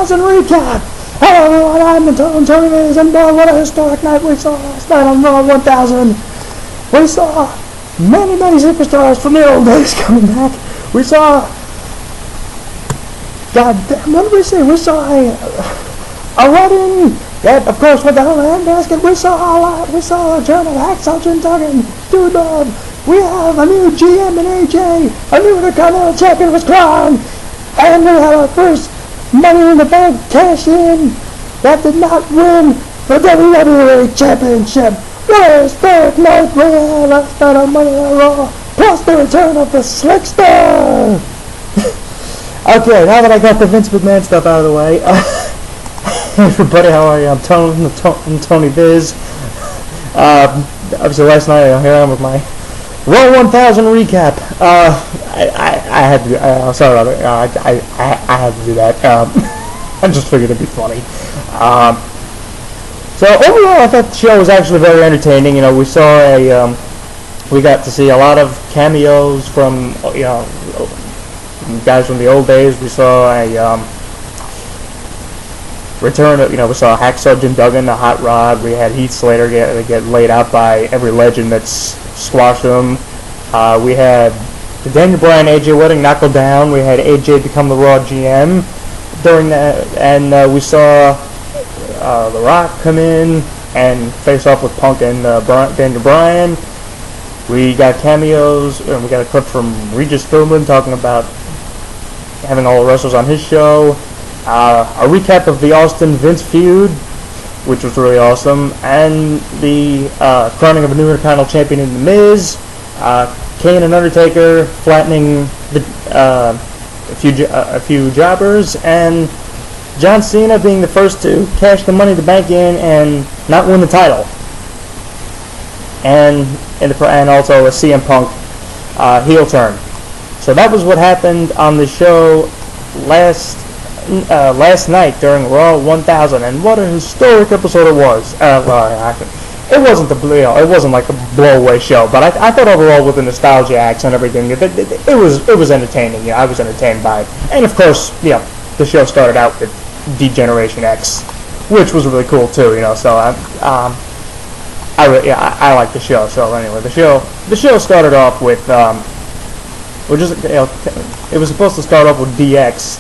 1000 recap. Hello everyone, I'm Tony Miz, and what a historic night we saw last night on Raw 1000. We saw many superstars from the old days coming back. We saw, God damn, what did we see? We saw a wedding that, of course, went down the handbasket. We saw a return of Hacksaw Jim Duggan, Dude Bob. We have a new GM and AJ, a new Intercontinental Champion was crowned, and we have our first Money in the Bank cash in that did not win the WWE Championship. What a historic night we had last night on Monday Night Raw, plus the return of the Slickster. Okay, now that I got the Vince McMahon stuff out of the way, hey everybody, how are you? I'm Tony Biz. Obviously last night here I am with my Raw 1000 recap. I had to. Sorry about it. I had to do that. I just figured it'd be funny. So overall, I thought the show was actually very entertaining. You know, we saw we got to see a lot of cameos from guys from the old days. We saw a return of, we saw Hacksaw Jim Duggan, the Hot Rod. We had Heath Slater get laid out by every legend that's squashed him. We had the Daniel Bryan AJ wedding not go down. We had AJ become the Raw GM during that, and we saw The Rock come in and face off with Punk and Daniel Bryan. We got cameos, and we got a clip from Regis Philbin talking about having all the wrestlers on his show. A recap of the Austin Vince feud, which was really awesome, and the crowning of a new Intercontinental Champion in The Miz, Kane and Undertaker flattening a few jobbers, and John Cena being the first to cash the Money in the Bank in and not win the title, and also a CM Punk heel turn. So that was what happened on the show last night during Raw 1000, and what a historic episode it was. It wasn't it wasn't like a blow-away show, but I thought overall with the nostalgia acts and everything, it was entertaining. I was entertained by it, and of course, the show started out with D-Generation X, which was really cool too. So I like the show. So anyway, the show started off with it was supposed to start off with DX.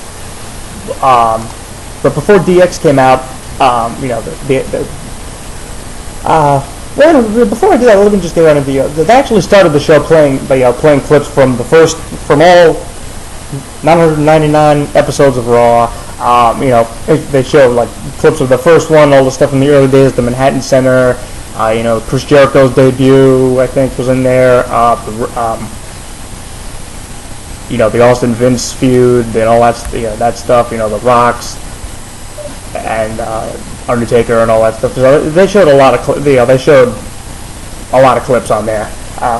But before DX came out, before I do that, let me just get around to they actually started the show playing clips from all 999 episodes of Raw. They show like clips of the first one, all the stuff in the early days, the Manhattan Center. Chris Jericho's debut, I think, was in there. The Austin Vince feud and all that, that stuff, the Rocks and Undertaker and all that stuff. So they showed a lot of clips on there.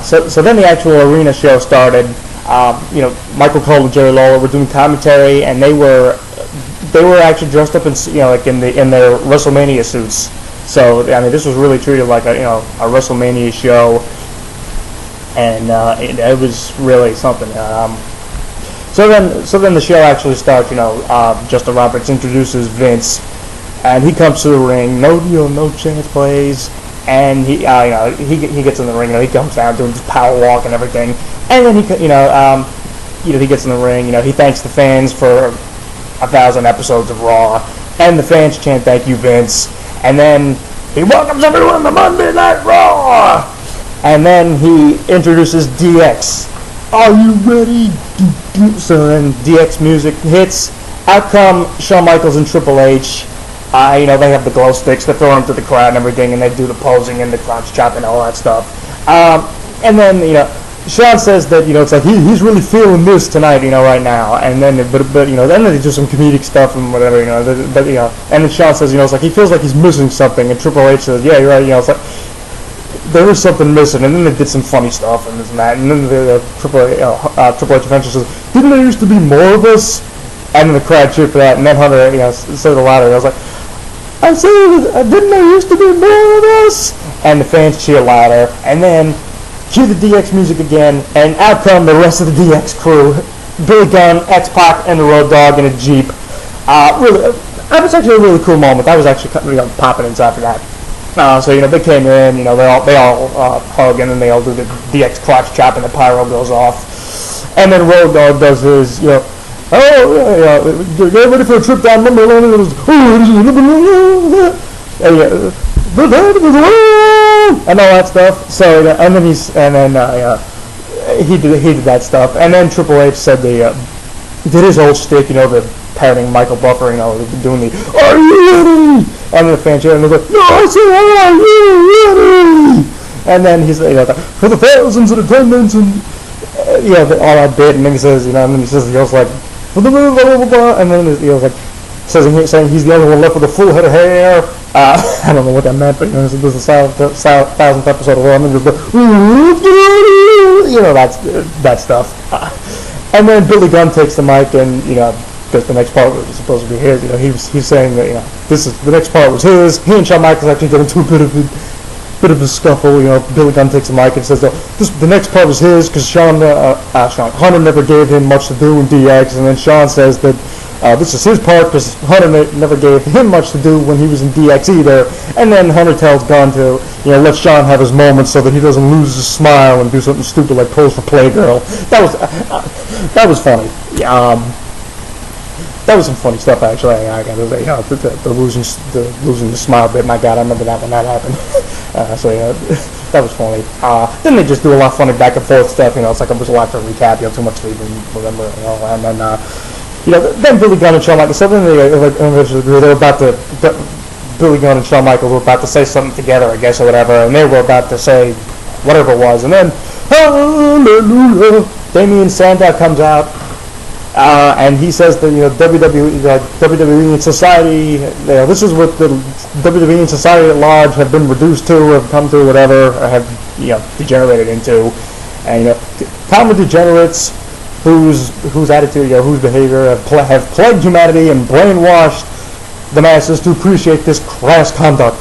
So then the actual arena show started. Michael Cole and Jerry Lawler were doing commentary, and they were actually dressed up in in their WrestleMania suits. So this was really treated like a WrestleMania show, and it was really something. So then the show actually starts. Justin Roberts introduces Vince, and he comes to the ring. No chance plays, and he gets in the ring. He comes down doing his power walk and everything, and then he gets in the ring. He thanks the fans for 1,000 episodes of Raw, and the fans chant "Thank you, Vince," and then he welcomes everyone to Monday Night Raw, and then he introduces DX. Are you ready? So then DX music hits. Out come Shawn Michaels and Triple H. They have the glow sticks. They throw them to the crowd and everything, and they do the posing and the crotch chop and all that stuff. And then Shawn says that it's like he's really feeling this tonight, right now. And then then they do some comedic stuff and whatever, And then Shawn says it's like he feels like he's missing something, and Triple H says, yeah, you're right. It's like there is something missing, and then they did some funny stuff and this and that, and then the Triple H eventually says, didn't there used to be more of us? And then the crowd cheered for that, and then Hunter, said it louder. I was like, I said, didn't there used to be more of us? And the fans cheer louder, and then cue the DX music again, and out come the rest of the DX crew. Billy Gunn, X-Pac, and the Road Dogg in a Jeep. Really, That was actually a really cool moment. That was actually popping inside for that. So they came in, they all hug, and then they all do the DX crotch chop, and the pyro goes off, and then Road Dogg does his, get ready for a trip down memory lane, and all that stuff. So and then he did that stuff, and then Triple H said did his whole shtick, the parroting Michael Buffer, doing the "Are you ready?" And then the fans cheering, and they're like, "No, I said, are you ready?" And then he's for the thousands in attendance, and all that bit, and then he says, and then he goes like, for the blah blah blah, and then saying he's the only one left with a full head of hair. I don't know what that meant, but this is the 1000th episode of Raw, and then just that stuff. And then Billy Gunn takes the mic, and because the next part was supposed to be his, he's saying that the next part was his. He and Shawn Michaels actually get into a bit of a scuffle. Billy Gunn takes the mic and says the next part was his because Hunter never gave him much to do in DX, and then Shawn says that this is his part because Hunter never gave him much to do when he was in DX either. And then Hunter tells Gunn to let Shawn have his moments so that he doesn't lose his smile and do something stupid like pose for Playgirl. That was funny. That was some funny stuff actually. I gotta say, the losing the smile bit. My God, I remember that when that happened. That was funny. Then they just do a lot of funny back and forth stuff. It's like I was a lot to recap. Too much to even remember. And then then Billy Gunn and Shawn Michaels. So then they were about to. Billy Gunn and Shawn Michaels were about to say something together, I guess, or whatever, and they were about to say whatever it was, and then hallelujah, Damien Sandow comes out. And he says that WWE and society, this is what the WWE and society at large have been reduced to, have come to, whatever, or have degenerated into, and common degenerates whose attitude, whose behavior have plagued humanity and brainwashed the masses to appreciate this crass conduct.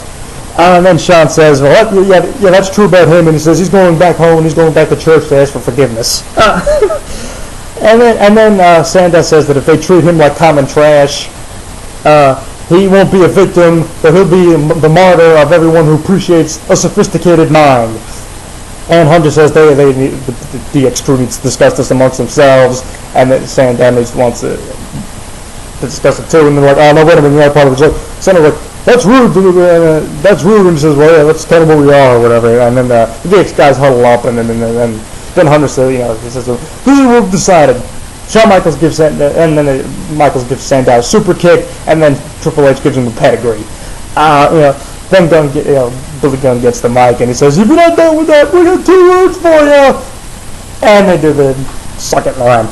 And then Shawn says, well, yeah, that's true about him, and he says he's going back home and he's going back to church to ask for forgiveness. And then Sandow says that if they treat him like common trash, he won't be a victim, but he'll be the martyr of everyone who appreciates a sophisticated mind. And Hunter says the DX crew needs to discuss this amongst themselves, and that Sandow wants to discuss it too. And they're like, oh no, wait a minute, you're not part of the joke. Sandow's like, that's rude, that's rude. And he says, well, yeah, let's tell them what we are, or whatever. And then the DX guys huddle up, and then Hunter says, he says, this is what we've decided. Shawn Michaels gives Michaels gives Sandow a super kick, and then Triple H gives him a pedigree. Then Billy Gunn gets the mic, and he says, if you're not done with that, we got 2 words for you. And they do the suck it line.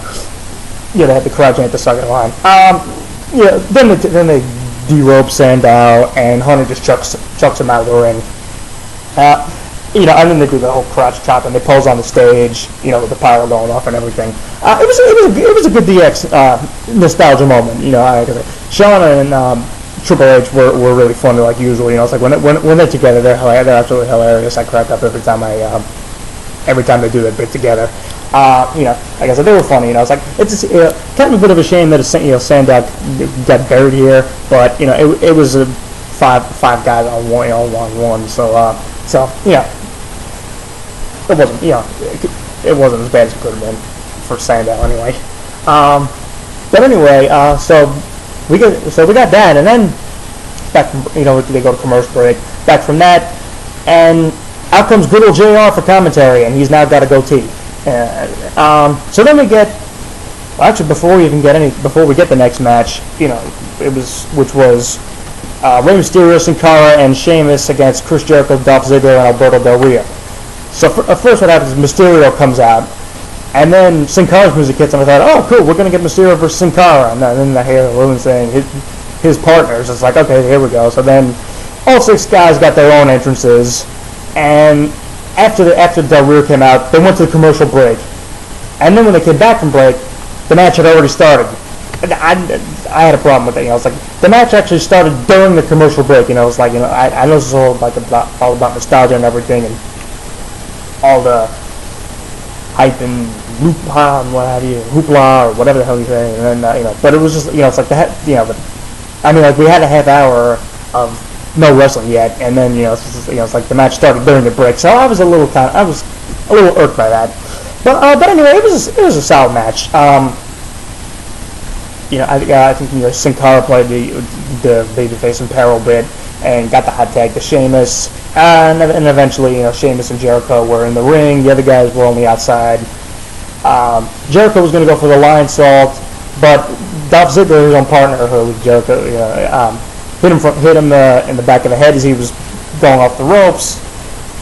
They had the crowd chant the suck it line. Then they de-rope Sandow, and Hunter just chucks him out of the ring. And then they do the whole crotch chop, and they pose on the stage, with the pyro going off and everything. It was a good DX nostalgia moment. Shawn and Triple H were really funny like usual. It's like when they're together, they're absolutely hilarious. I crack up every time they do that bit together. Like I said, they were funny. It's like it's kind of a bit of a shame that Sandow got buried here, but it was a five guys on one. So it wasn't, it wasn't as bad as it could have been for Sandow anyway. But anyway, so we got that, and then back from, they go to commercial break. Back from that, and out comes good old JR for commentary, and he's now got a goatee. So then we get, before we get the next match, which was Rey Mysterio, Sin Cara, and Sheamus against Chris Jericho, Dolph Ziggler, and Alberto Del Rio. So first what happens is Mysterio comes out, and then Sin Cara's music hits, and I thought, oh, cool, we're going to get Mysterio versus Sin Cara. And then I hear Rowan saying his partners. It's like, okay, here we go. So then all 6 guys got their own entrances, and after Del Rio came out, they went to the commercial break. And then when they came back from break, the match had already started. I had a problem with it. It's like the match actually started during the commercial break. It's like I know this is all about nostalgia and everything, and all the hype and hoopla and what have you, hoopla or whatever the hell you say, and then but it was just it's like but I mean, like we had a half hour of no wrestling yet, and then it's like the match started during the break. So I was a little irked by that. But anyway, it was a solid match. I think Sin Cara played the babyface in peril bit and got the hot tag to Sheamus, and eventually Sheamus and Jericho were in the ring. The other guys were on the outside. Jericho was going to go for the Lion Salt, but Dolph Ziggler, his own partner, who Jericho hit him in the back of the head as he was going off the ropes.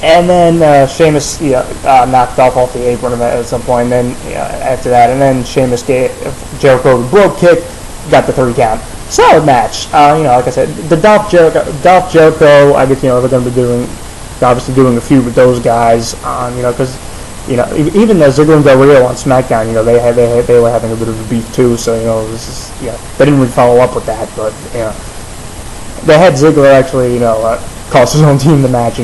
And then Sheamus knocked Dolph off the apron at some point. And then after that, and then Sheamus gave Jericho the brogue kick, got the 3 count. Solid match. Like I said, the Dolph Jericho. I guess they're going to be obviously doing a feud with those guys. Because even Ziggler and Del Rio on SmackDown, they were having a bit of a beef too. So they didn't really follow up with that, but they had Ziggler actually cost his own team the match. He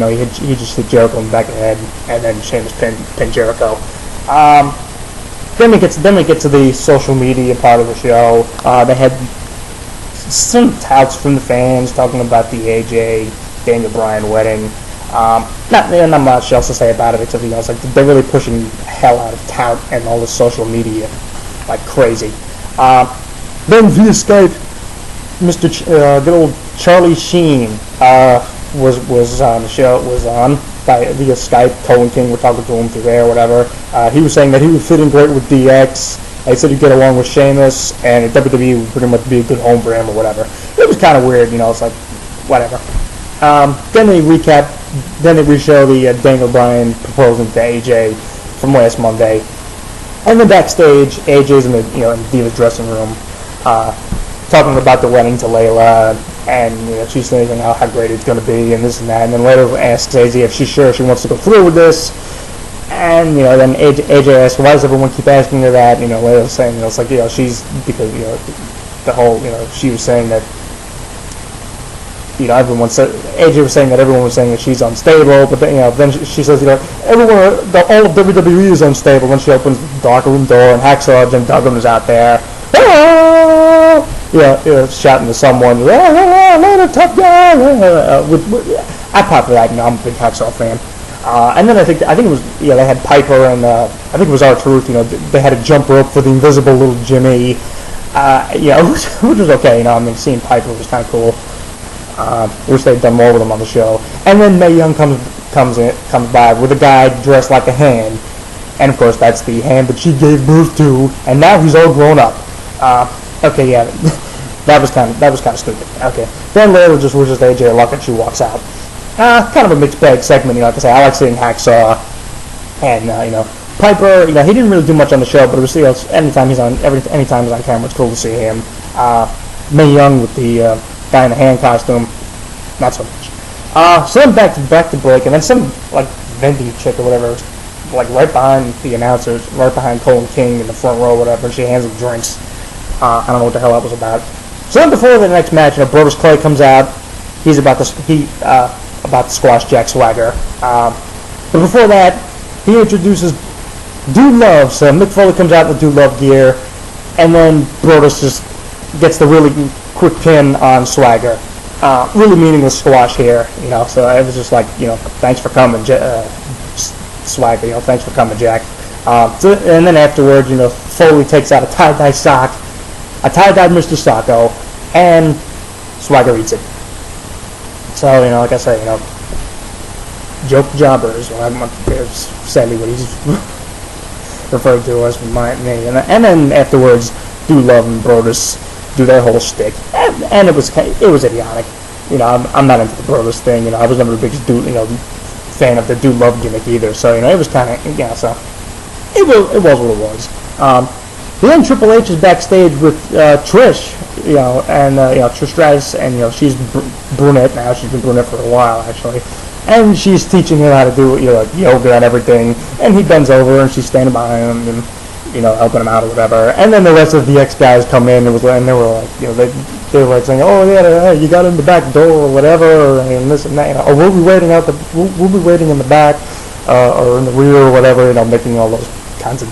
just hit Jericho in the back of the head, and then Sheamus pinned Jericho. Then we get to the social media part of the show. They had some touts from the fans talking about the AJ Daniel Bryan wedding. Not much else to say about it except it's like they're really pushing hell out of tout and all the social media like crazy. Then via Skype, good old Charlie Sheen was on the show. Was on via Skype. Cole and King were talking to him through there, or whatever. He was saying that he would fit in great with DX. He said he'd get along with Sheamus, and WWE would pretty much be a good home for him, or whatever. It was kind of weird, It's like whatever. Then they recap. Then they re-show the Daniel Bryan proposing to AJ from last Monday, and then backstage, AJ's in the Divas dressing room, talking about the wedding to Layla, and she's saying how great it's going to be, and this and that, and then later asks AJ if she's sure she wants to go through with this, and then AJ asks, why does everyone keep asking her that? Layla's saying it's like she's because the whole she was saying that. Everyone said AJ was saying that everyone was saying that she's unstable, but then she says everyone, all of WWE is unstable. When she opens the locker room door and Hacksaw Jim Duggan is out there, shouting to someone, later, tough guy. I pop for that. I'm a big Hacksaw fan. And then I think it was they had Piper and I think it was R-Truth. They had a jump rope for the invisible little Jimmy. Which was okay. Seeing Piper was kind of cool. Wish they'd done more with him on the show. And then Mae Young comes by with a guy dressed like a hand, and of course that's the hand that she gave birth to, and now he's all grown up. that was kind of stupid. Okay, then Layla just wishes AJ luck and she walks out. Kind of a mixed bag segment, like I say. I like seeing Hacksaw, and Piper. He didn't really do much on the show, but it was anytime he's on camera, it's cool to see him. Mae Young with the guy in the hand costume, not so much. So then back to break, and then some like vending chick or whatever, like right behind the announcers, right behind Cole and King in the front row, or whatever. And she hands them drinks. I don't know what the hell that was about. So then before the next match, Brodus Clay comes out. He's about to squash Jack Swagger. But before that, he introduces Dude Love. So Mick Foley comes out with Dude Love gear, and then Brodus just gets the really quick pin on Swagger. Really meaningless squash here, so it was just like, thanks for coming, Swagger, thanks for coming, Jack. And then afterwards, Foley takes out a tie-dye sock, a tie-dyed Mr. Socko, and Swagger eats it. So, like I say, joke jobber is sadly what he's referred to as me. And then afterwards, Dude Love and Brodus do their whole shtick, and it was idiotic. I'm not into the Brodus thing. I was never the biggest fan of the Dude Love gimmick either. So it was kind of so it was what it was. Then Triple H is backstage with Trish, and Trish Stratus, and she's brunette now. She's been brunette for a while actually, and she's teaching him how to do yoga and everything. And he bends over, and she's standing behind him and helping him out or whatever. And then the rest of the X guys come in and they were like, they were like saying, oh yeah, you got in the back door or whatever, and this and that. Or we'll be waiting in the back or in the rear or whatever. Making all those kinds of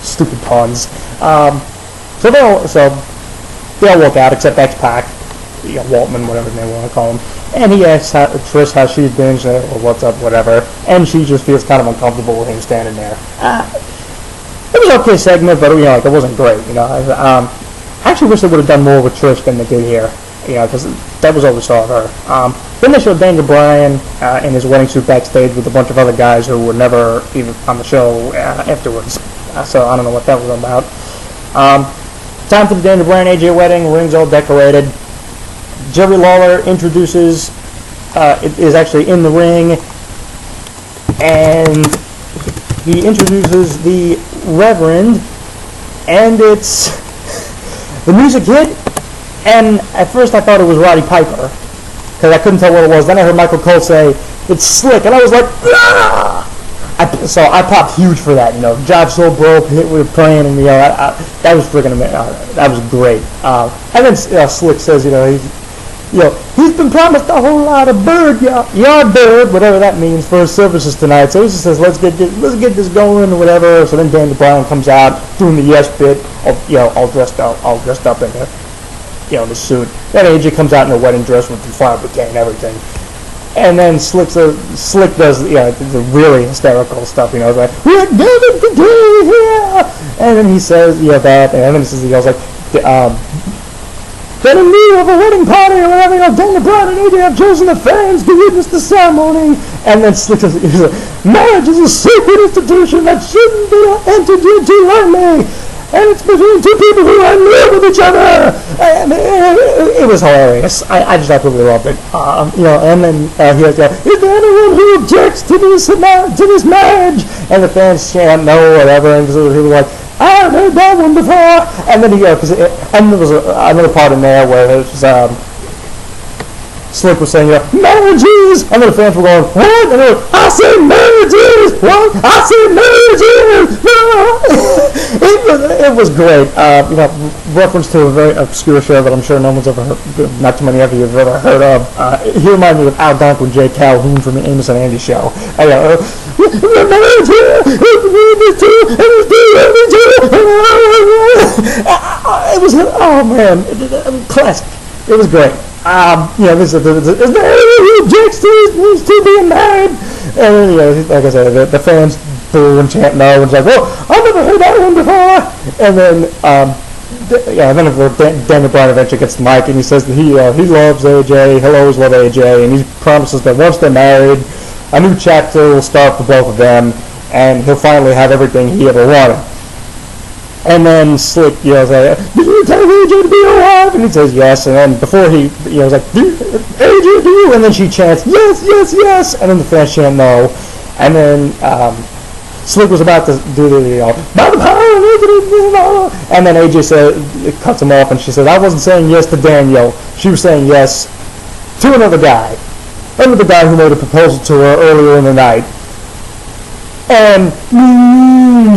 stupid puns. So they all walk out except X-Pac, Waltman, whatever they want to call him. And he asks Trish how she's been, or what's up, whatever. And she just feels kind of uncomfortable with him standing there. It was an okay segment, but like it wasn't great. I actually wish they would have done more with Trish than they did here. Because that was all we saw of her. Then they showed Daniel Bryan in his wedding suit backstage with a bunch of other guys who were never even on the show afterwards. So I don't know what that was about. Time for the Daniel Bryan AJ wedding. Ring's all decorated. Jerry Lawler introduces, is actually in the ring, and he introduces the Reverend, and it's the music hit, and at first I thought it was Roddy Piper, because I couldn't tell what it was. Then I heard Michael Cole say, "It's Slick," and I was like, "Ah!" So I popped huge for that, Jive Soul Bro hit we were playing, and that was freaking amazing. That was great. And then Slick says, he's been promised a whole lot of yard bird, whatever that means, for his services tonight. So he just says, let's get this going or whatever. So then Daniel Bryan comes out doing the yes bit, all dressed up in the suit. Then AJ comes out in a wedding dress with the fire bouquet and everything. And then Slick does the really hysterical stuff. It's like, we're gathered today here, and then he says that, and then he says, he goes like, then in lieu of a wedding party or whatever, Daniel Bryan and AJ have chosen the fans to witness the ceremony. And then Slick says, marriage is a sacred institution that shouldn't be entered into lightly. And it's between two people who are in love with each other. It was hilarious. I just absolutely loved it. And then he was like, is there anyone who objects to this marriage? And the fans chant no or whatever. And so he was like, I haven't heard that one before. And then and there was another part in there where it was, Slick was saying, marriages! And then the fans were going, what? And they were, I said marriages! What? I said marriages! It was great. Reference to a very obscure show that I'm sure no one's ever heard, not too many of you have ever heard of. He reminded me of Al Dunk with Jay Calhoun from the Amos and Andy show. It was, oh man, classic. It was great. Is there anyone who objects to being married? And like I said, the fans boo and chant no, and it's like, well, I've never heard that one before. And then Daniel Bryan eventually gets the mic and he says that he loves AJ, he'll always love AJ, and he promises that once they're married, a new chapter will start for both of them, and he'll finally have everything he ever wanted. And then Slick yells at him, did you tell AJ to be your wife? And he says yes. And then before he was like, AJ, do you? And then she chants, yes, yes, yes. And then the fans chant no. And then Slick was about to do the, by the power of it, and then AJ cuts him off, and she said, I wasn't saying yes to Daniel. She was saying yes to another guy. Another guy who made a proposal to her earlier in the night. And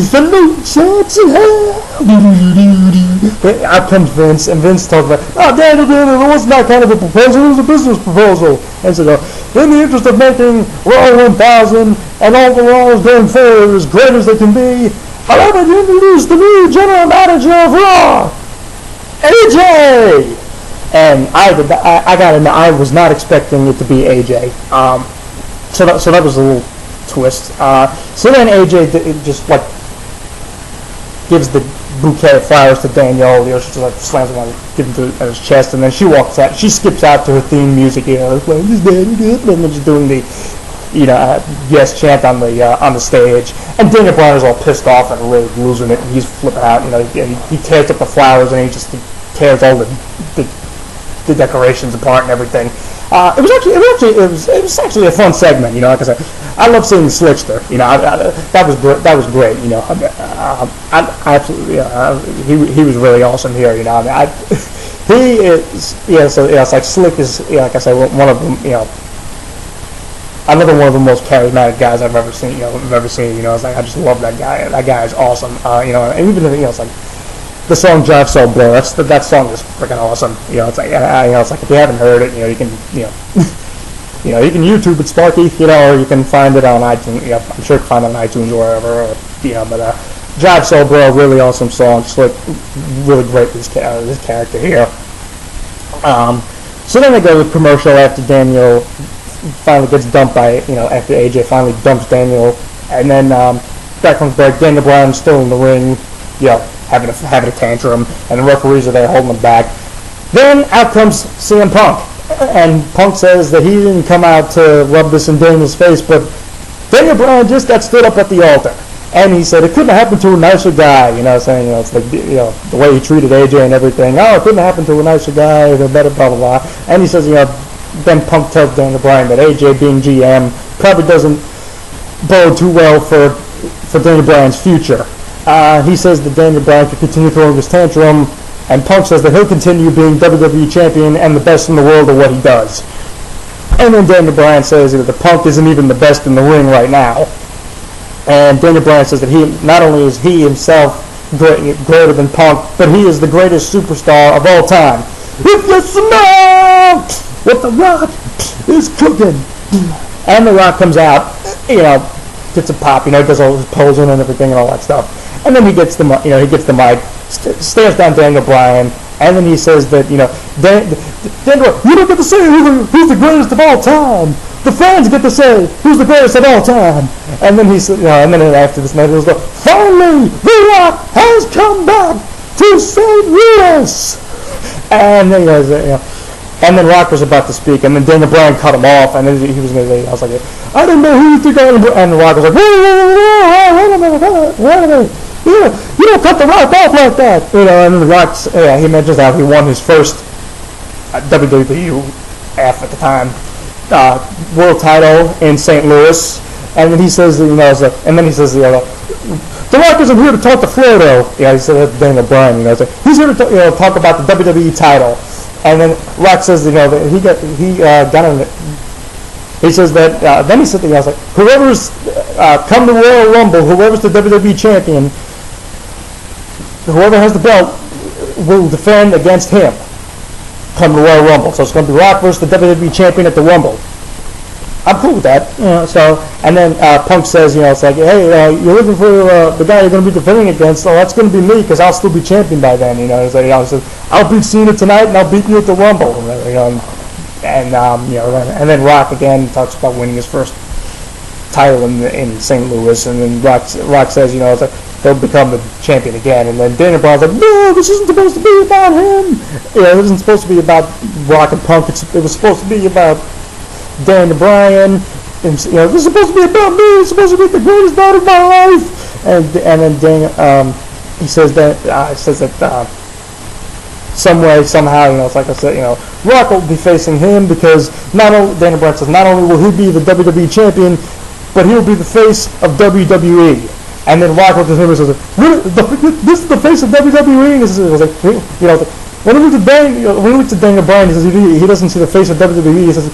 salute, shots in hell. Out comes Vince, and Vince talks about, Daniel, it wasn't that kind of a proposal, it was a business proposal. And so, in the interest of making Raw 1000 and all the Raws going forward as great as they can be, I'd like to introduce the new general manager of Raw, AJ. And I was not expecting it to be AJ. So that was a little twist. So then AJ just gives the bouquet of flowers to Daniel. She just slams them on, gives him to his chest, and then she walks out. She skips out to her theme music. And then she's doing the yes chant on the stage. And Daniel Bryan is all pissed off and really losing it. And he's flipping out. And he tears up the flowers and he just tears all the decorations apart and everything. It was actually a fun segment, like I said. I love seeing Slickster, that was great, I absolutely, he was really awesome here, he is, it's like Slick is, like I said, one of them, another one of the most charismatic guys I've ever seen, it's like, I just love that guy. That guy is awesome, and even if, it's like, the song Jive Soul Bro, that song is freaking awesome. It's like, it's like if you haven't heard it, you can, you can YouTube it, Sparky, or you can find it on iTunes. I'm sure you can find it on iTunes or wherever. But Jive Soul Bro, really awesome song. Slick, really great this character here. So then they go to commercial after Daniel finally gets dumped by, after AJ finally dumps Daniel, and then back comes back. Daniel Bryan's still in the ring, having a tantrum, and the referees are there holding him back. Then out comes CM Punk, and Punk says that he didn't come out to rub this in Daniel's face, but Daniel Bryan just got stood up at the altar. And he said it couldn't have happened to a nicer guy, saying, it's like, the way he treated AJ and everything. Oh, it couldn't happen to a nicer guy, the better, blah, blah, blah. And he says, then Punk tells Daniel Bryan that AJ being GM probably doesn't bode too well for Daniel Bryan's future. He says that Daniel Bryan could continue throwing his tantrum, and Punk says that he'll continue being WWE Champion and the best in the world at what he does. And then Daniel Bryan says that the Punk isn't even the best in the ring right now. And Daniel Bryan says that not only is he himself greater than Punk, but he is the greatest superstar of all time. If you smell what The Rock is cooking. And The Rock comes out, gets a pop, does all his posing and everything and all that stuff. And then he gets the mic, stares down Daniel Bryan, and then he says that, Daniel, you don't get to say who's the greatest of all time. The fans get to say who's the greatest of all time. And then he said, and then after this night, he was like, finally, The Rock has come back to St. Louis. And then and then Rock was about to speak, and then Daniel Bryan cut him off, and then he was going to say, I was like, I didn't know who you think I am. And Rock was like, wait a minute. You don't cut The Rock off like that. And then The Rock, he mentions how he won his first WWF at the time world title in St. Louis, and then he says, The Rock isn't here to talk to Flodo. He said that to Daniel Bryan. He's here to talk about the WWE title. And then Rock says, that he got in. He says that then he said, whoever's come to Royal Rumble, whoever's the WWE champion, whoever has the belt will defend against him. Come to Royal Rumble. So it's going to be Rock versus the WWE champion at the Rumble. I'm cool with that. And then Punk says, it's like, hey, you're looking for the guy you're going to be defending against. So that's going to be me because I'll still be champion by then. It's like, I'll beat Cena tonight and I'll beat you at the Rumble. And then Rock again talks about winning his first title in St. Louis, and then Rock says, it's like, he'll become the champion again. And then Daniel Bryan's like, no, this isn't supposed to be about him. It wasn't supposed to be about Rock and Punk. It was supposed to be about Daniel Bryan. And, this is supposed to be about me. It's supposed to be the greatest night of my life. And then Daniel, he says that some way, somehow, it's like I said, Rock will be facing him because Daniel Bryan says not only will he be the WWE champion, but he'll be the face of WWE. And then Rock looked at him and says, really? This is the face of WWE? And he was like, when we looked at Daniel Bryan, he says he doesn't see the face of WWE. He says,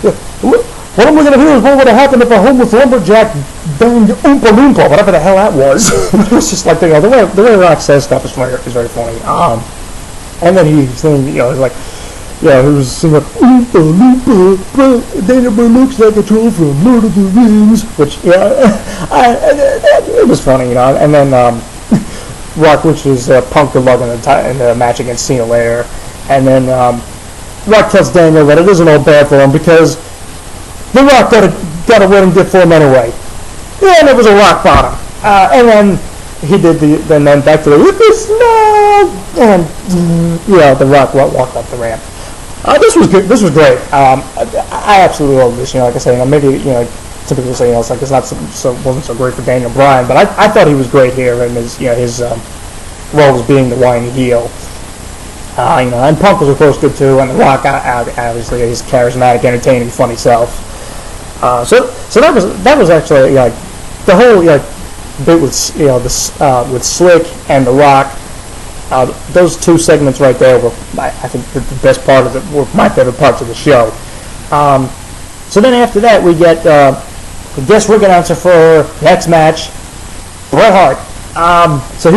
what am I going to hear is what would have happened if a homeless lumberjack banged Oompa Loompa, whatever the hell that was. It was just like, the way Rock says stuff is very funny. And then he's saying, he's like, he was singing Oompa Loompa, Daniel Bryan looks like a troll from Lord of the Rings, which, it was funny, And then Rock wishes Punk good luck in the match against Cena later. And then Rock tells Daniel that it isn't all bad for him because The Rock got a wedding gift for him anyway. And it was a rock bottom. And then he did then back to the "If you smell," and The Rock walked up the ramp. This was good. This was great. I absolutely love this. Like I say, maybe typically say it's like it's not wasn't so great for Daniel Bryan, but I thought he was great here in his role as being the whiny heel. And Punk was of course good too, and The Rock obviously his charismatic, entertaining, funny self. So that was actually the whole bit with Slick and The Rock. Those two segments right there were, I think, the best part of it. Were my favorite parts of the show. So then after that, we get the guest ring announcer for next match, Bret Hart. So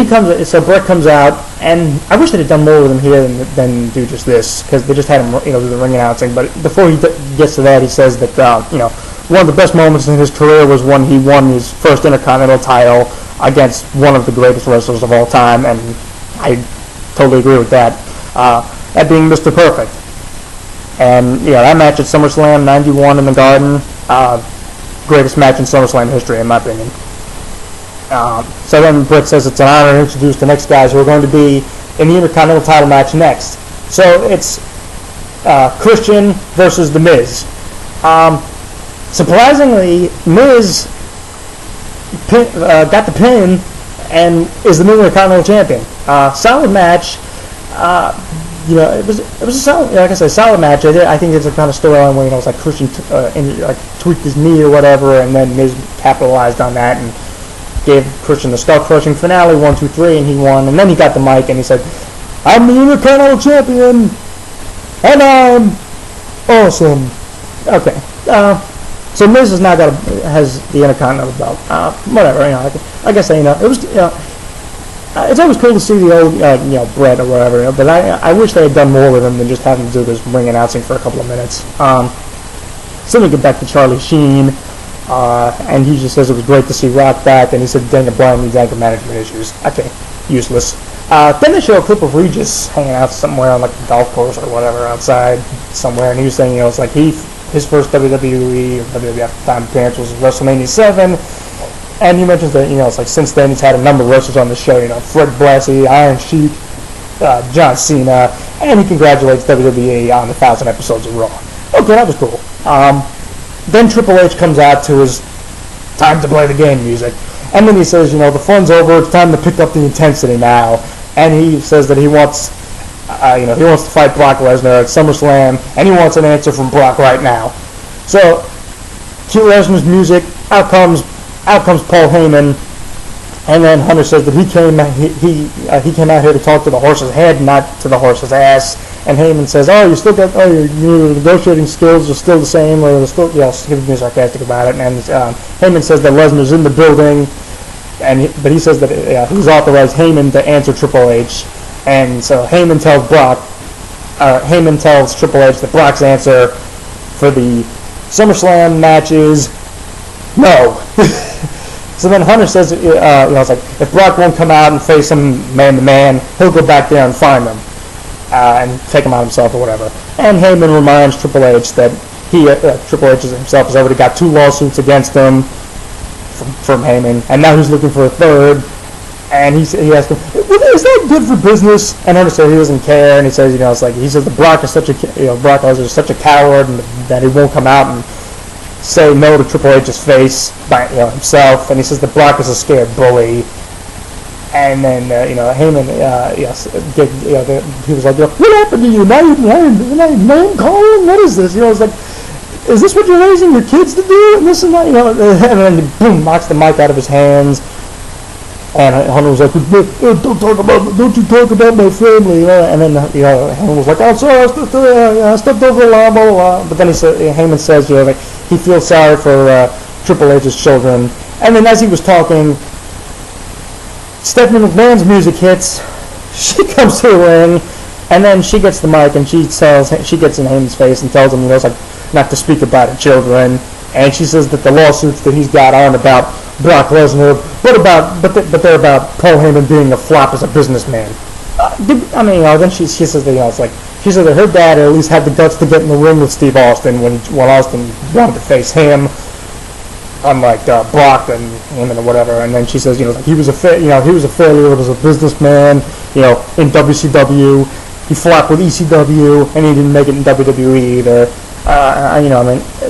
Bret comes out, and I wish they'd have done more with him here than do just this, because they just had him, do the ring announcing. But before he gets to that, he says that one of the best moments in his career was when he won his first Intercontinental title. against one of the greatest wrestlers of all time, and I totally agree with that. That being Mr. Perfect. And yeah, that match at SummerSlam '91 in the Garden, greatest match in SummerSlam history, in my opinion. So then Britt says it's an honor to introduce the next guys who are going to be in the Intercontinental title match next. So it's Christian versus The Miz. Surprisingly, Miz got the pin and is the new Intercontinental champion. Solid match. It was a solid, like I said, solid match. I think it's a kind of storyline where it's like Christian tweaked his knee or whatever, and then Miz capitalized on that and gave Christian the skull-crushing finale, 1, 2, 3, and he won. And then he got the mic and he said, "I'm the Intercontinental champion, and I'm awesome." Okay, so Miz has now has the Intercontinental belt. Whatever, like I say, it was, it's always cool to see the old, Brett or whatever. But I wish they had done more with him than just having to do this ring announcing for a couple of minutes. So we get back to Charlie Sheen, and he just says it was great to see Rock back, and he said Daniel Bryan needs anger management issues. Okay, useless. Then they show a clip of Regis hanging out somewhere on like the golf course or whatever outside somewhere, and he was saying, it's like his first WWE or WWF time appearance was WrestleMania 7, and he mentions that it's like since then he's had a number of wrestlers on the show, Fred Blassie, Iron Sheik, John Cena, and he congratulates WWE on the 1,000 episodes of Raw. Okay, that was cool. Then Triple H comes out to his time to play the game music. And then he says, the fun's over, it's time to pick up the intensity now. And he says that he wants, he wants to fight Brock Lesnar at SummerSlam, and he wants an answer from Brock right now. So, cue Lesnar's music, out comes Paul Heyman, and then Hunter says that he came out here to talk to the horse's head, not to the horse's ass. And Heyman says, "Oh, you still got your negotiating skills are still the same," or still, he's being sarcastic about it. And Heyman says that Lesnar's in the building, but he says that he's authorized Heyman to answer Triple H, and so Heyman tells Triple H that Brock's answer for the SummerSlam match is no. So then Hunter says, it's like if Brock won't come out and face him man to man, he'll go back there and find him. And take him out himself or whatever. And Heyman reminds Triple H that Triple H himself has already got 2 lawsuits against him from Heyman, and now he's looking for a third. And he asks him, "Is that good for business?" And Hunter says he doesn't care, and he says, he says that Brock is such a Brock Lesnar is such a coward, and that he won't come out and say no to Triple H's face by himself. And he says that Brock is a scared bully. And then, Heyman, he was like, "What happened to you? Now you're name calling? What is this?" It's like, "Is this what you're raising your kids to do?" And this and that, And then, boom, knocks the mic out of his hands. And Hunter was like, don't you talk about my family?" And then, Heyman was like, "I'm sorry, I stepped over a line, blah, blah, blah." But then Heyman says, he feels sorry for Triple H's children. And then as he was talking, Stephanie McMahon's music hits. She comes to the ring, and then she gets the mic and she gets in Heyman's face and tells him, not to speak about her children. And she says that the lawsuits that he's got aren't about Brock Lesnar, but they're about Paul Heyman being a flop as a businessman. Then she says that she said that her dad at least had the guts to get in the ring with Steve Austin when Austin wanted to face him, unlike Brock and Heyman or whatever. And then she says, he was a failure as a businessman, in WCW. He flopped with ECW, and he didn't make it in WWE either.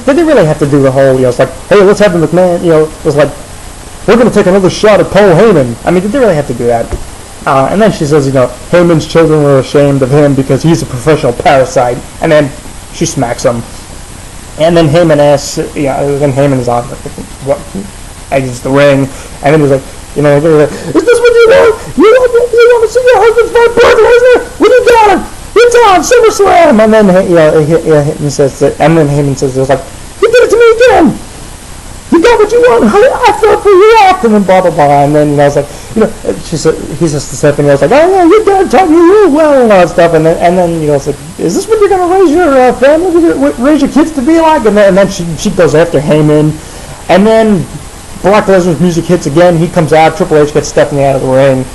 Did they really have to do the whole, it's like, hey, let's have the McMahon, it was like, we're going to take another shot at Paul Heyman. Did they really have to do that? And then she says, Heyman's children were ashamed of him because he's a professional parasite. And then she smacks him. And then Heyman asks, then Heyman is on, exits the ring, and then he's like, is this what you want? You want to see your husband's fight Brock Lesnar? Well, you got him. It's on SummerSlam. And then Heyman says, you did it to me again. You got what you want. I fought for you after, and blah blah blah. And then he says to Stephanie, oh yeah, your dad taught you real well and all that stuff. And then it's like, is this what you're gonna raise your family, raise your kids to be like? And then she goes after Heyman, and then Brock Lesnar's music hits again. He comes out. Triple H gets Stephanie out of the ring.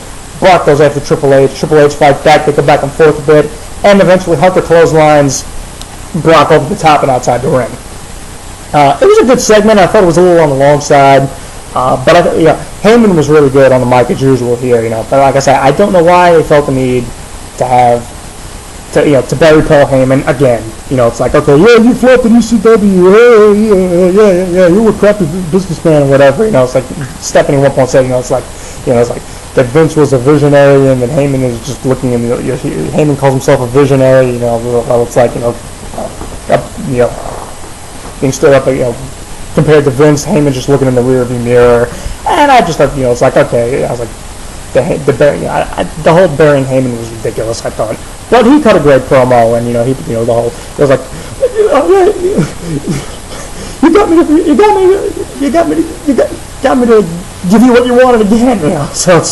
Brock goes after Triple H. Triple H fights back. They go back and forth a bit. And eventually Hunter clotheslines Brock over the top and outside the ring. It was a good segment. I thought it was a little on the long side. But Heyman was really good on the mic as usual here. But like I said, I don't know why they felt the need to bury Paul Heyman again. It's like, okay, yeah, you flopped in ECW, yeah, you were a crappy businessman or whatever. It's like Stephanie 1.7. It's like that Vince was a visionary, and then Heyman is just looking in. Heyman calls himself a visionary. It's like being stood up, compared to Vince, Heyman just looking in the rearview mirror, and I just thought, it's like, okay, I was like, the whole burying Heyman was ridiculous, I thought, but he cut a great promo, and it was like, you got me to give you what you wanted again, so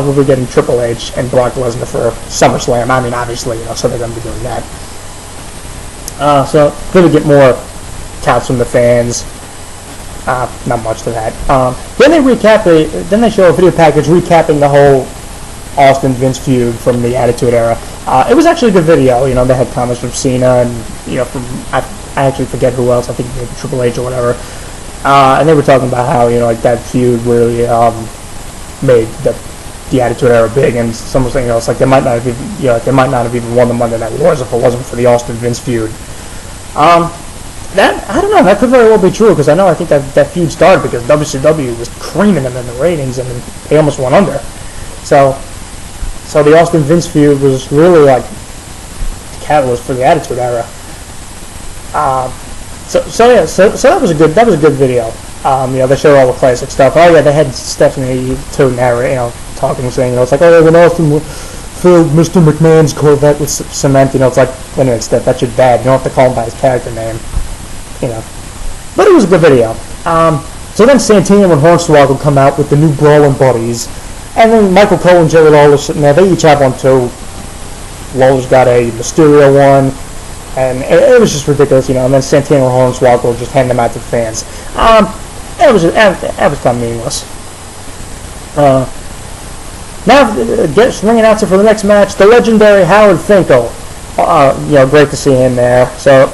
we'll be getting Triple H and Brock Lesnar for SummerSlam. I mean, obviously, so they're going to be doing that. So then we get more touts from the fans. Not much to that. Then they show a video package recapping the whole Austin Vince feud from the Attitude Era. It was actually a good video. They had comments from Cena and from I actually forget who else. I think maybe Triple H or whatever. And they were talking about how that feud really made the Attitude Era big, and some were saying it's like they might not have even won the Monday Night Wars if it wasn't for the Austin Vince feud. That, I don't know, that could very well be true, because I think that feud started because WCW was creaming them in the ratings, and they almost went under. So the Austin Vince feud was really like the catalyst for the Attitude Era. So that was a good video. They showed all the classic stuff. Oh yeah, they had Stephanie too narrate, talking, saying, it's like, oh, when Austin filled Mr. McMahon's Corvette with cement, it's like, anyway, Steph, that's your dad. You don't have to call him by his character name. But it was a good video. So then Santino and Hornswoggle come out with the new Brawling Buddies, and then Michael Cole and Jerry Lawler sitting there. They each have one too. Lawler's got a Mysterio one, and it was just ridiculous, And then Santino and Hornswoggle just hand them out to the fans. That was kind of meaningless. Now, ring announcer for the next match, the legendary Howard Finkel. Great to see him there. So,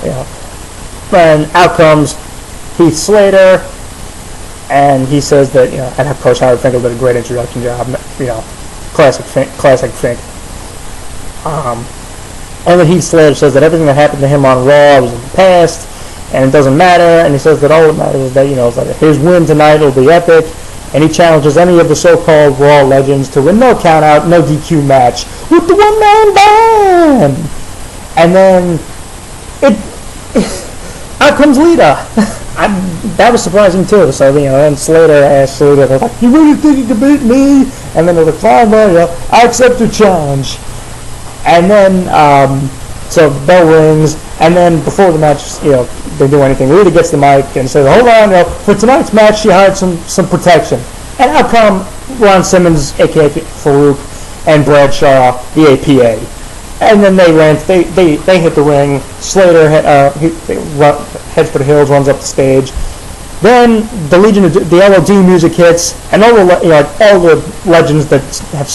and out comes Heath Slater, and he says that, and of course Howard Finkel did a great introduction job, classic Fink. And then Heath Slater says that everything that happened to him on Raw was in the past, and it doesn't matter, and he says that all that matters is that, his win tonight will be epic, and he challenges any of the so-called Raw legends to a no count-out, no DQ match with the one-man band! And then, out comes Lita. That was surprising too. So then Slater asked Slater, they're like, "You really think you can beat me?" And then they're like, "Fine, well, I accept your challenge." And then so the bell rings, and then before the match, they do anything, Lita gets the mic and says, "Hold on, for tonight's match, she hired some protection." And out come Ron Simmons, aka Farouk, and Bradshaw, the APA. And then they hit the ring. Slater heads for the hills, runs up the stage. Then the LOD music hits, and all the legends that have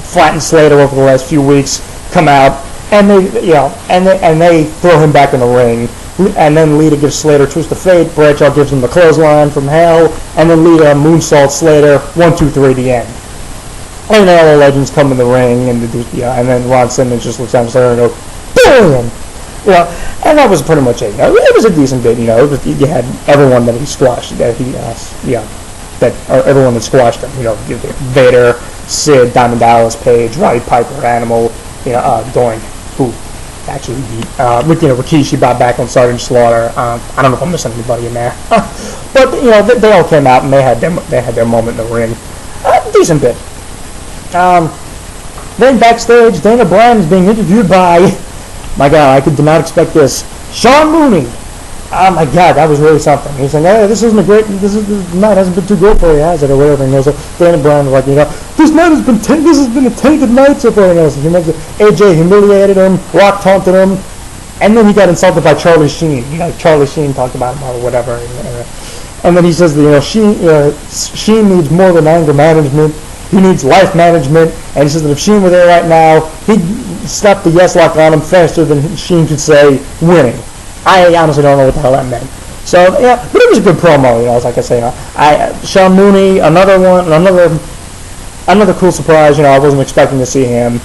flattened Slater over the last few weeks come out, and they throw him back in the ring. And then Lita gives Slater Twist of Fate. Bradshaw gives him the clothesline from hell, and then Lita moonsaults Slater. 1, 2, 3, the end. And then all the legends come in the ring, and then Ron Simmons just looks down and says, "Boom!" And that was pretty much it. It was a decent bit. You had everyone that he squashed. Everyone that squashed him. Vader, Sid, Diamond Dallas Page, Roddy Piper, Animal. Doink, who actually beat Rikishi brought back on Sergeant Slaughter. I don't know if I'm missing anybody in there, but they all came out and they had their moment in the ring. Decent bit. Then backstage, Dana Bryan is being interviewed by, my God, I did not expect this, Sean Mooney. Oh my God, that was really something. He's like, "Hey, this night hasn't been too good for you, has it?" or whatever. And Dana Bryan was like, "This has been a tainted night so far." And he mentioned AJ humiliated him, Rock taunted him, and then he got insulted by Charlie Sheen. Charlie Sheen talked about him or whatever. And then he says that, Sheen needs more than anger management. He needs life management. And he says that if Sheen were there right now, he'd slap the yes lock on him faster than Sheen could say winning. I honestly don't know what the hell that meant. So yeah, but it was a good promo. Like I say, Sean Mooney, another cool surprise. I wasn't expecting to see him.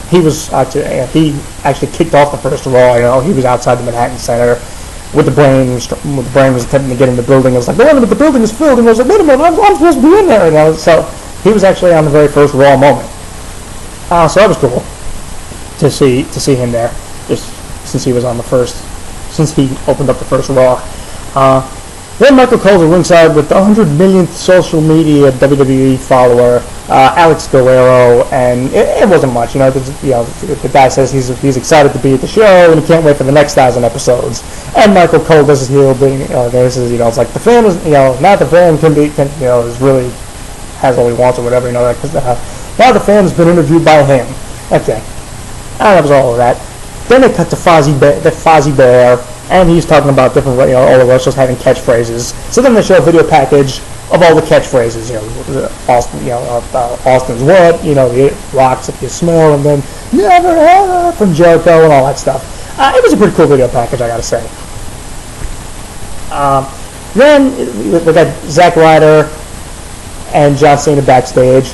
He was he actually kicked off the first Raw. He was outside the Manhattan Center. With the brain was attempting to get in the building. I was like, wait a minute, the building is filled. And I was like, wait a minute, I'm supposed to be in there. So he was actually on the very first Raw moment. So that was cool to see him there, just since he opened up the first Raw. Then Michael Cole's at ringside with the 100 millionth social media WWE follower, Alex Guerrero, and it wasn't much. The guy says he's excited to be at the show and he can't wait for the next 1,000 episodes. And Michael Cole does his heel thing. This is it's like the fan is now the fan is really has all he wants or whatever. Now the fan's been interviewed by him. Okay, that was all of that. Then they cut to Fozzie Bear. And he's talking about different, all the wrestlers having catchphrases. So then they show a video package of all the catchphrases. Austin's what? The rocks if you smell, and then never ever from Jericho and all that stuff. It was a pretty cool video package, I gotta say. Then we got Zack Ryder and John Cena backstage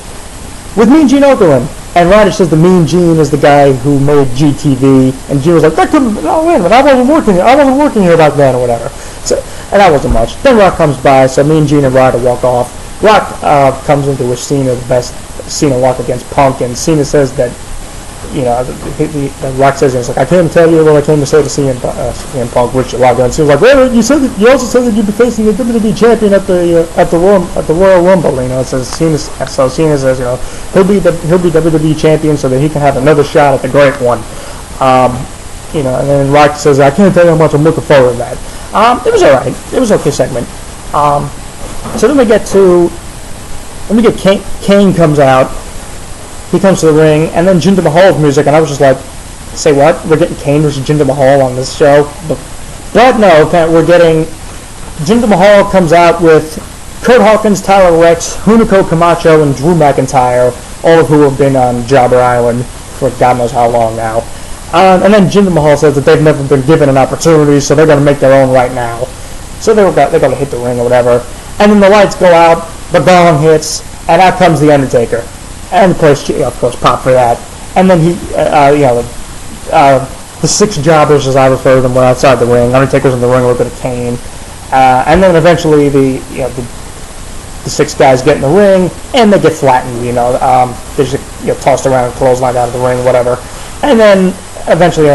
with Mean Gene Okerlund. And Ryder says the Mean Gene is the guy who made GTV, and Gene was like, "That couldn't. Oh, wait a minute, I wasn't working here back then, or whatever." So, and that wasn't much. Then Rock comes by, so Mean Gene and Ryder walk off. Rock comes into which Cena the best Cena walk against Punk, and Cena says that, Rock says it's like, "I came to tell you what I came to say to CM Punk, which Rock and Cena's like, well, you also said that you'd be facing the WWE champion at the Royal Rumble." It says Cena says he'll be WWE champion so that he can have another shot at the Great One. And then Rock says, "I can't tell you how much I'm looking forward to that." It was alright. It was an okay segment. So then we get Kane comes out. He comes to the ring, and then Jinder Mahal's music, and I was just like, say what? We're getting Kane versus Jinder Mahal on this show? But no, we're getting Jinder Mahal comes out with Kurt Hawkins, Tyler Rex, Hunico Camacho, and Drew McIntyre, all of who have been on Jobber Island for God knows how long now. And then Jinder Mahal says that they've never been given an opportunity, so they're going to make their own right now. So they're going to hit the ring or whatever. And then the lights go out, the gong hits, and out comes The Undertaker. And the place, of course, popped for that. And then the 6 jobbers, as I refer to them, were outside the ring. Undertaker's in the ring looking at Kane. And then eventually the 6 guys get in the ring, and they get flattened. They just tossed around and clotheslined out of the ring, whatever. And then eventually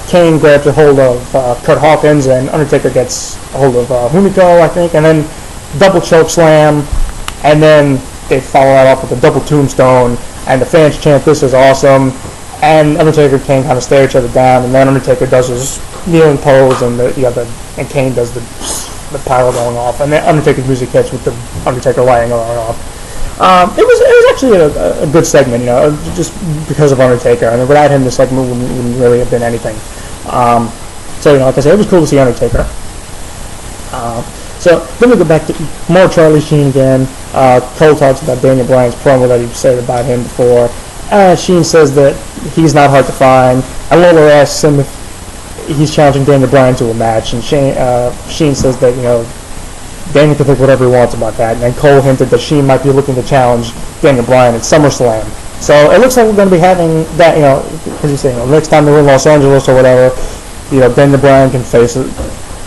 Kane grabs a hold of Kurt Hawkins, and Undertaker gets a hold of Hunico, I think, and then double choke slam, and then they follow that up with a double tombstone, and the fans chant, "This is awesome," and Undertaker and Kane kind of stare each other down, and then Undertaker does his kneeling pose, and and Kane does the pyro going off, and then Undertaker's music hits with the Undertaker lighting going off. It was actually a good segment, just because of Undertaker. I mean, without him, the segment wouldn't really have been anything. So, like I said, it was cool to see Undertaker. So then we go back to more Charlie Sheen again. Cole talks about Daniel Bryan's promo that he said about him before. Sheen says that he's not hard to find. And Lawler asks him if he's challenging Daniel Bryan to a match, and Sheen says that Daniel can think whatever he wants about that. And then Cole hinted that Sheen might be looking to challenge Daniel Bryan at SummerSlam. So it looks like we're going to be having that. As you say, next time they're in Los Angeles or whatever, Daniel Bryan can face it.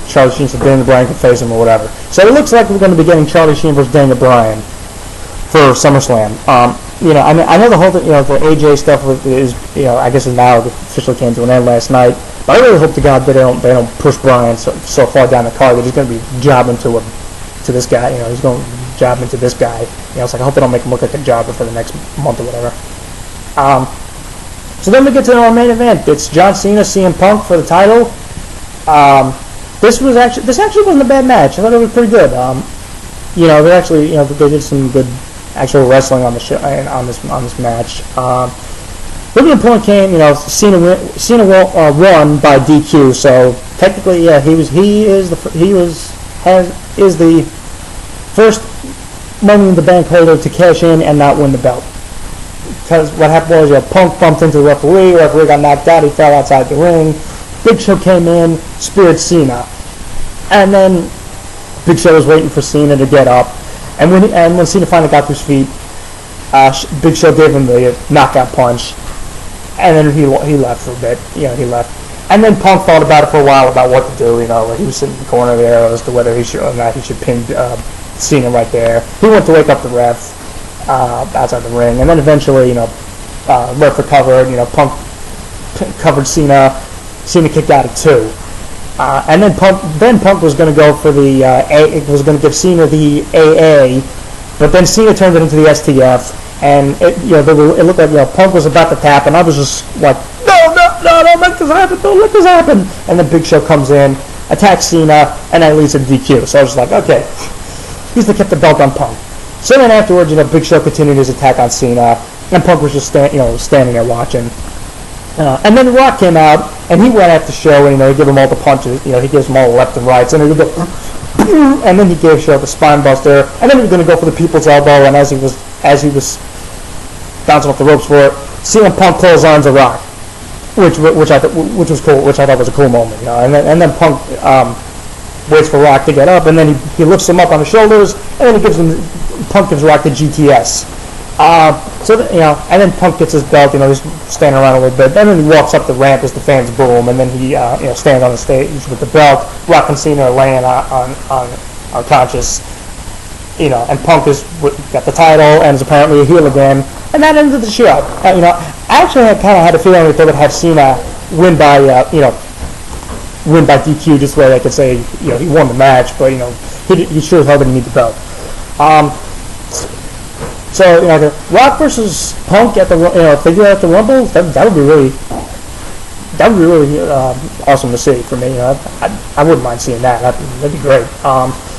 Charlie Sheen said Daniel Bryan can face him or whatever. So it looks like we're going to be getting Charlie Sheen versus Daniel Bryan for SummerSlam. I know the whole the AJ stuff is I guess now officially came to an end last night. But I really hope to God that they don't push Bryan so far down the card that he's going to be jobbing to this guy. He's going to job into this guy. It's like I hope they don't make him look like a jobber for the next month or whatever. So then we get to our main event. It's John Cena, CM Punk for the title. This actually wasn't a bad match. I thought it was pretty good. They actually, they did some good actual wrestling on the show on this match. The point came, Cena won by DQ. So technically, he is the first Money in the Bank holder to cash in and not win the belt. Because what happened was, Punk bumped into the referee got knocked out, he fell outside the ring. Big Show came in, speared Cena. And then Big Show was waiting for Cena to get up. And when Cena finally got to his feet, Big Show gave him the knockout punch. And then he left for a bit. He left. And then Punk thought about it for a while about what to do. He was sitting in the corner there as to whether he should or not he should pin Cena right there. He went to wake up the ref outside the ring, and then eventually, ref recovered. Punk covered Cena. Cena kicked out at 2, and then Punk was going to go for the was going to give Cena the AA, but then Cena turned it into the STF, and it looked like Punk was about to tap, and I was just like, no, don't let this happen, don't let this happen, and then Big Show comes in, attacks Cena, and that leads to DQ. So I was like, okay, he's kept the belt on Punk. So then afterwards, Big Show continued his attack on Cena, and Punk was just standing there watching. And then Rock came out, and he went after Show, and he gave him all the punches. He gives him all the left and rights, and he would go, and then he gave Show the spine buster, and then he was going to go for the people's elbow, and as he was bouncing off the ropes for it, CM Punk clotheslines a Rock, which was cool, which I thought was a cool moment. And then Punk waits for Rock to get up, and then he lifts him up on his shoulders, and then Punk gives Rock the GTS. And then Punk gets his belt. He's standing around a little bit. Then he walks up the ramp as the fans boom, and then he stands on the stage with the belt. Rock and Cena are laying on conscious. And Punk got the title and is apparently a heel again, and that ended the show. I actually kind of had a feeling that they would have Cena win by DQ, just where they could say he won the match, but he sure as hell didn't need the belt. So Rock versus Punk at the if they do that at the Rumble, that would be really awesome to see for me. I wouldn't mind seeing that. That'd be great.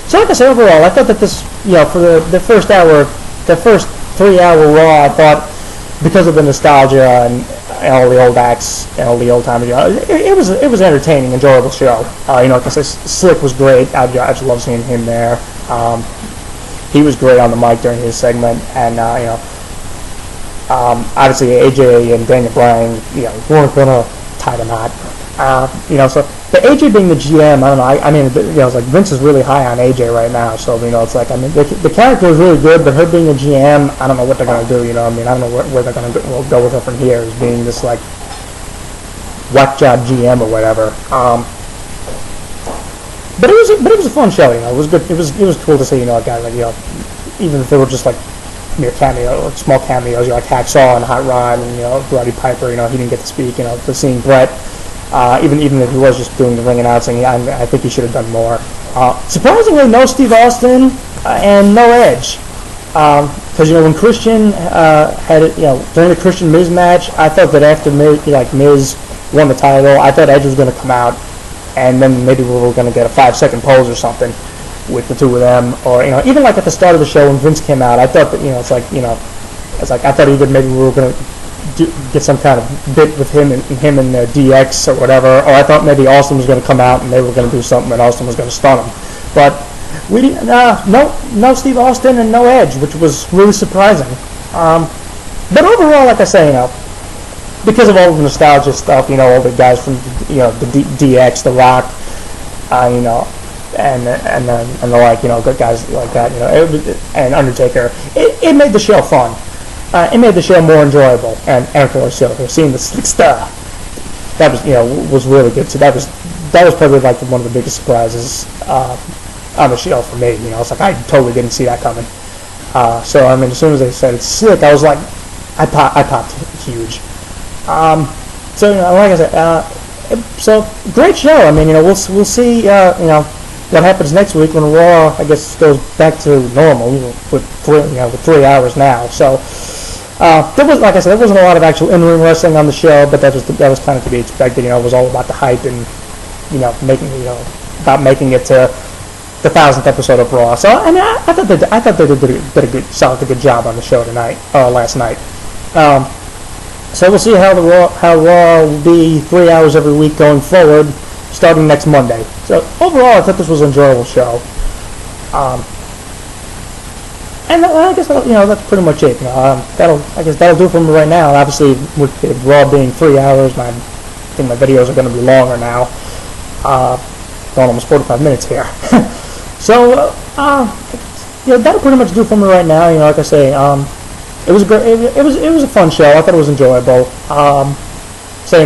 So like I said, overall, I thought that this for the first 3-hour Raw, I thought because of the nostalgia and all the old acts and all the old timers, it was an entertaining, enjoyable show. Like I said, Slick was great. I just love seeing him there. He was great on the mic during his segment, and obviously AJ and Daniel Bryan, weren't gonna tie the knot. So the AJ being the GM, I don't know. It's like Vince is really high on AJ right now, so it's like the character is really good, but her being a GM, I don't know what they're gonna do. I don't know where they're gonna go with her from here as being this like whack job GM or whatever. But it was a fun show. It was good. It was cool to see a guy like even if they were just like mere cameo or small cameos, like Hacksaw and Hot Rod and Roddy Piper. He didn't get to speak. To seeing Brett. Even if he was just doing the ring announcing, I think he should have done more. Surprisingly, no Steve Austin and no Edge. Because when Christian had it, during the Christian Miz match, I thought that after Miz won the title, I thought Edge was going to come out, and then maybe we were going to get a 5-second pose or something with the two of them, or even like at the start of the show when Vince came out, I thought that I thought maybe we were going to get some kind of bit with him and DX or whatever, or I thought maybe Austin was going to come out and they were going to do something and Austin was going to stun him, but we didn't. No Steve Austin and no Edge, which was really surprising. But overall, like I say, because of all the nostalgia stuff, all the guys from the DX, The Rock, and the like, good guys like that, and Undertaker, it made the show fun. It made the show more enjoyable, and of course, seeing the Slick Star, that was really good. So that was probably like one of the biggest surprises on the show for me. It's like I totally didn't see that coming. So as soon as they said it's Slick, I was like, I popped huge. So like I said, so great show. We'll see. What happens next week when Raw, I guess, goes back to normal with 3 hours now. So there was, like I said, there wasn't a lot of actual in-ring wrestling on the show, but that was kind of to be expected. It was all about the hype and making it to the 1000th episode of Raw. So I thought they did a good job on the show last night. So we'll see how Raw will be 3 hours every week going forward, starting next Monday. So overall, I thought this was an enjoyable show. And I guess that's pretty much it. I guess that'll do for me right now. And obviously, with Raw being 3 hours, I think my videos are going to be longer now. Going almost 45 minutes here. So that'll pretty much do for me right now. Like I say, it was a great, it was a fun show. I thought it was enjoyable. So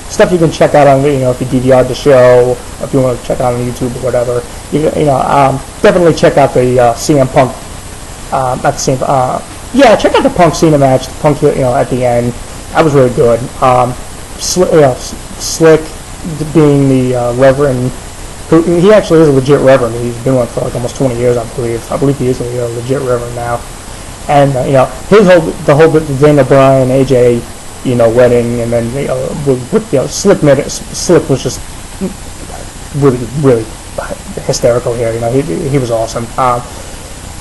stuff you can check out on if you DVR'd the show, if you want to check it out on YouTube or whatever. Definitely check out the CM Punk. Not the same. Check out the Punk Cena match. The Punk at the end. That was really good. Slick being the Reverend. He actually is a legit Reverend. He's been one for like almost 20 years, I believe. I believe he is a legit Reverend now. And the whole Daniel Bryan, AJ, wedding, and then with Slick was just really hysterical here. He was awesome.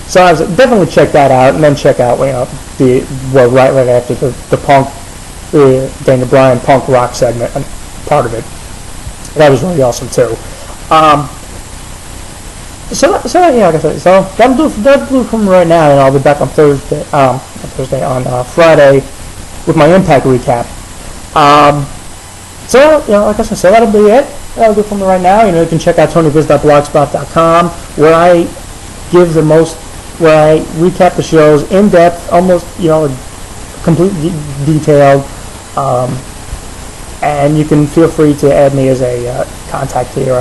So I was definitely check that out, and then check out right after the Punk, Daniel Bryan Punk Rock segment, part of it. That was really awesome too. Like I said, so that'll do from right now, and I'll be back on Thursday. On Friday with my Impact recap. Like I said, so that'll be it. That'll do from right now. You can check out TonyBiz.blogspot.com, where I recap the shows in depth, almost completely detailed. And you can feel free to add me as a contact here,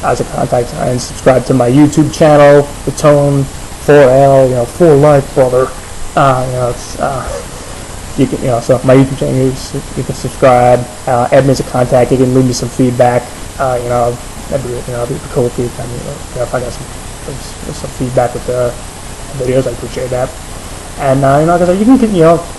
as a contact, and subscribe to my YouTube channel, The Tone 4L, for life, brother. You can, so my YouTube channel, you can subscribe, add me as a contact. You can leave me some feedback. That'd be cool if if I got some feedback with the videos, I appreciate that. And like I said, you can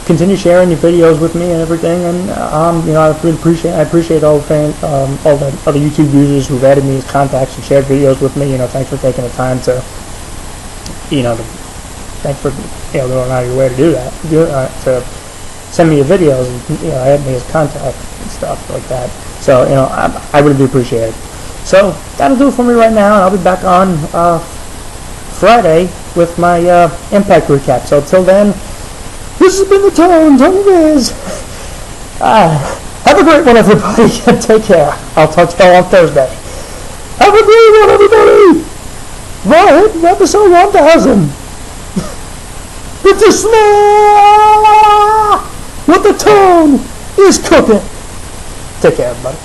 continue sharing your videos with me and everything. And I really appreciate all the fans, all the other YouTube users who've added me as contacts and shared videos with me. Thanks for taking the time to, thanks for going out of your way to do that, to send me your videos and add me as contact and stuff like that. So I really do appreciate it. So that'll do it for me right now, and I'll be back on Friday with my Impact recap. So till then, this has been the Tony Biz. Have a great one, everybody. Take care. I'll talk to you all on Thursday. Have a great one, everybody. Right, episode 1000. With the smell, what the Tone is cooking. Take care, everybody.